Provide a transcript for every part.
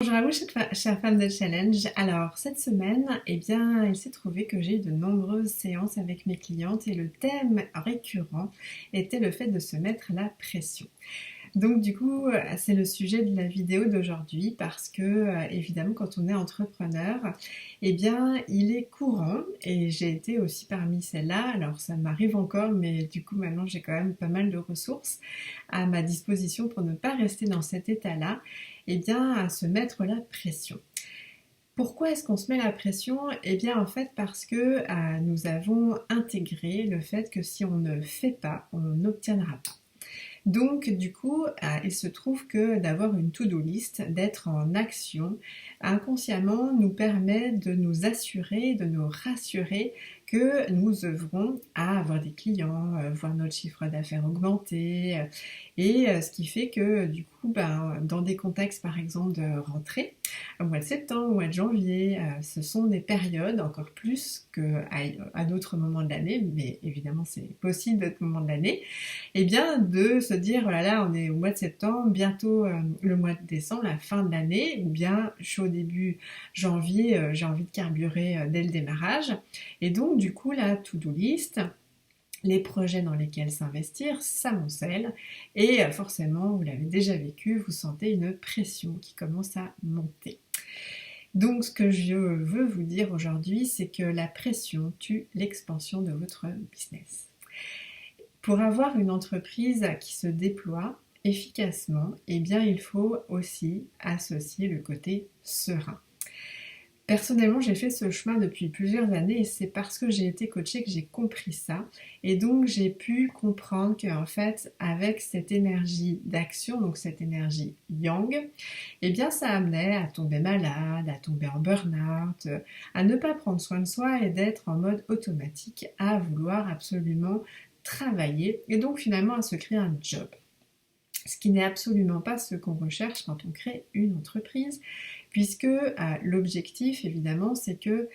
Bonjour à vous, chère femme de challenge. Alors, cette semaine, il s'est trouvé que j'ai eu de nombreuses séances avec mes clientes et le thème récurrent était le fait de se mettre la pression. Donc du coup, c'est le sujet de la vidéo d'aujourd'hui parce que évidemment quand on est entrepreneur, il est courant et j'ai été aussi parmi celles-là. Alors ça m'arrive encore, mais du coup maintenant j'ai quand même pas mal de ressources à ma disposition pour ne pas rester dans cet état-là, à se mettre la pression. Pourquoi est-ce qu'on se met la pression? En fait parce que nous avons intégré le fait que si on ne fait pas, on n'obtiendra pas. Donc du coup, il se trouve que d'avoir une to-do list, d'être en action, inconsciemment nous permet de nous assurer, de nous rassurer que nous œuvrons à avoir des clients, voir notre chiffre d'affaires augmenter, ce qui fait que du coup, dans des contextes par exemple de rentrée, au mois de septembre, au mois de janvier, ce sont des périodes encore plus qu'à d'autres moments de l'année, mais évidemment c'est possible d'autres moments de l'année, de se dire, oh là là, on est au mois de septembre, bientôt le mois de décembre, la fin de l'année, ou bien je suis au début janvier, j'ai envie de carburer dès le démarrage. Et donc, du coup, la to-do list, les projets dans lesquels s'investir, s'amoncellent et forcément, vous l'avez déjà vécu, vous sentez une pression qui commence à monter. Donc ce que je veux vous dire aujourd'hui, c'est que la pression tue l'expansion de votre business. Pour avoir une entreprise qui se déploie efficacement, il faut aussi associer le côté serein. Personnellement, j'ai fait ce chemin depuis plusieurs années et c'est parce que j'ai été coachée que j'ai compris ça. Et donc, j'ai pu comprendre qu'en fait, avec cette énergie d'action, donc cette énergie yang, ça amenait à tomber malade, à tomber en burn-out, à ne pas prendre soin de soi et d'être en mode automatique, à vouloir absolument travailler et donc finalement à se créer un job. Ce qui n'est absolument pas ce qu'on recherche quand on crée une entreprise, puisque l'objectif, évidemment, c'est que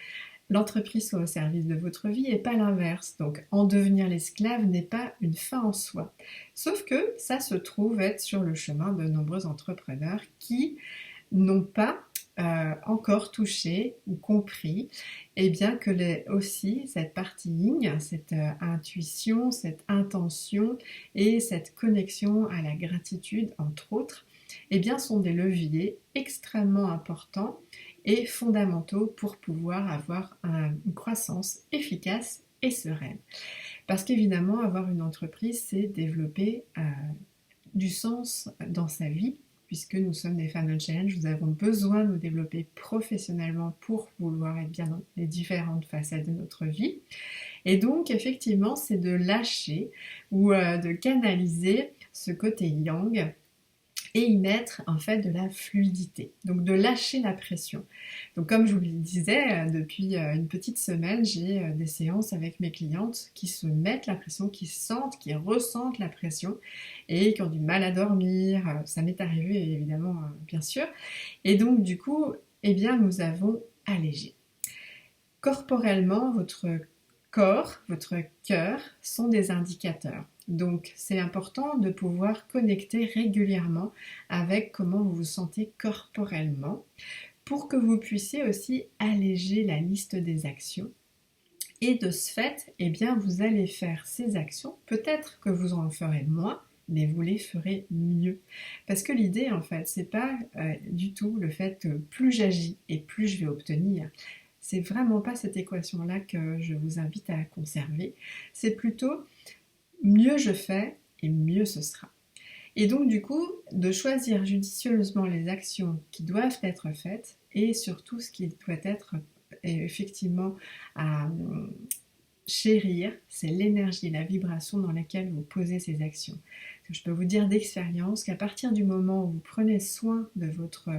l'entreprise soit au service de votre vie et pas l'inverse. Donc, en devenir l'esclave n'est pas une fin en soi. Sauf que ça se trouve être sur le chemin de nombreux entrepreneurs qui n'ont pas encore touché ou compris aussi cette partie yin, cette intuition, cette intention et cette connexion à la gratitude entre autres, sont des leviers extrêmement importants et fondamentaux pour pouvoir avoir une croissance efficace et sereine. Parce qu'évidemment, avoir une entreprise, c'est développer du sens dans sa vie, puisque nous sommes des femmes de challenge, nous avons besoin de nous développer professionnellement pour vouloir être bien dans les différentes facettes de notre vie. Et donc, effectivement, c'est de lâcher ou de canaliser ce côté yang et y mettre en fait de la fluidité, donc de lâcher la pression. Donc comme je vous le disais, depuis une petite semaine, j'ai des séances avec mes clientes qui se mettent la pression, qui sentent, qui ressentent la pression et qui ont du mal à dormir. Ça m'est arrivé évidemment, bien sûr. Et donc du coup, nous avons allégé. Corporellement, votre corps, votre cœur sont des indicateurs. Donc c'est important de pouvoir connecter régulièrement avec comment vous vous sentez corporellement pour que vous puissiez aussi alléger la liste des actions. Et de ce fait, vous allez faire ces actions, peut-être que vous en ferez moins, mais vous les ferez mieux. Parce que l'idée en fait, c'est pas du tout le fait que plus j'agis et plus je vais obtenir. C'est vraiment pas cette équation-là que je vous invite à conserver. C'est plutôt mieux je fais et mieux ce sera. Et donc du coup, de choisir judicieusement les actions qui doivent être faites et surtout ce qui doit être effectivement à chérir, c'est l'énergie, la vibration dans laquelle vous posez ces actions. Je peux vous dire d'expérience qu'à partir du moment où vous prenez soin de votre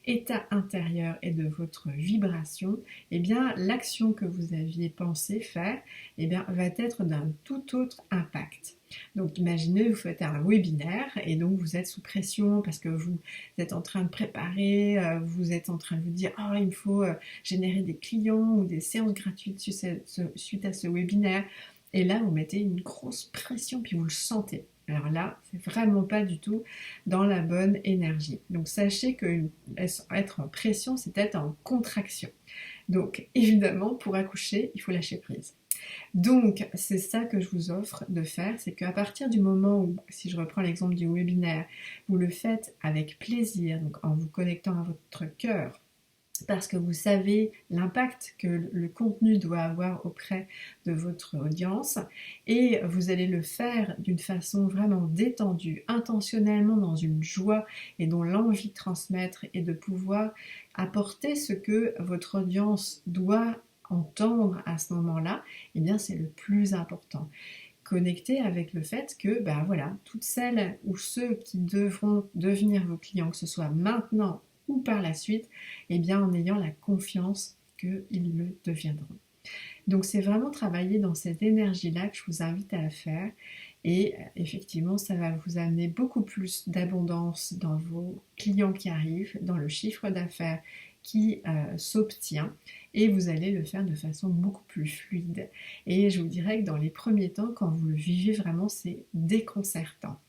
état intérieur et de votre vibration, l'action que vous aviez pensé faire va être d'un tout autre impact. Donc imaginez, vous faites un webinaire et donc vous êtes sous pression parce que vous êtes en train de préparer, vous êtes en train de vous dire il me faut générer des clients ou des séances gratuites suite à ce webinaire. Et là, vous mettez une grosse pression puis vous le sentez. Alors là, c'est vraiment pas du tout dans la bonne énergie. Donc sachez que être en pression, c'est être en contraction. Donc évidemment, pour accoucher, il faut lâcher prise. Donc, c'est ça que je vous offre de faire, c'est qu'à partir du moment où, si je reprends l'exemple du webinaire, vous le faites avec plaisir, donc en vous connectant à votre cœur, parce que vous savez l'impact que le contenu doit avoir auprès de votre audience et vous allez le faire d'une façon vraiment détendue, intentionnellement dans une joie et dont l'envie de transmettre et de pouvoir apporter ce que votre audience doit entendre à ce moment-là, eh bien c'est le plus important. Connecter avec le fait que, ben voilà, toutes celles ou ceux qui devront devenir vos clients, que ce soit maintenant ou par la suite, eh bien en ayant la confiance qu'ils le deviendront. Donc c'est vraiment travailler dans cette énergie-là que je vous invite à faire et effectivement ça va vous amener beaucoup plus d'abondance dans vos clients qui arrivent, dans le chiffre d'affaires qui s'obtient et vous allez le faire de façon beaucoup plus fluide. Et je vous dirais que dans les premiers temps, quand vous le vivez vraiment, c'est déconcertant.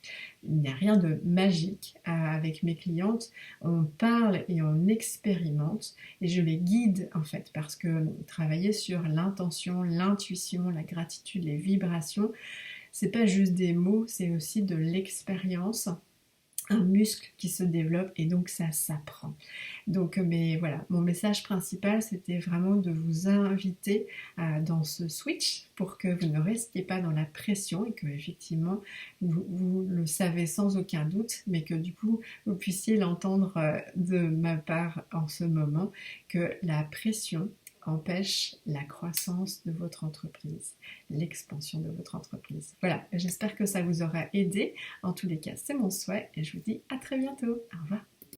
Il n'y a rien de magique avec mes clientes. On parle et on expérimente et je les guide en fait parce que travailler sur l'intention, l'intuition, la gratitude, les vibrations, c'est pas juste des mots, c'est aussi de l'expérience, un muscle qui se développe et donc ça s'apprend. Donc mais voilà, mon message principal c'était vraiment de vous inviter dans ce switch pour que vous ne restiez pas dans la pression et que effectivement vous le savez sans aucun doute, mais que du coup vous puissiez l'entendre de ma part en ce moment, que la pression empêche la croissance de votre entreprise, l'expansion de votre entreprise. Voilà, j'espère que ça vous aura aidé. En tous les cas, c'est mon souhait et je vous dis à très bientôt. Au revoir.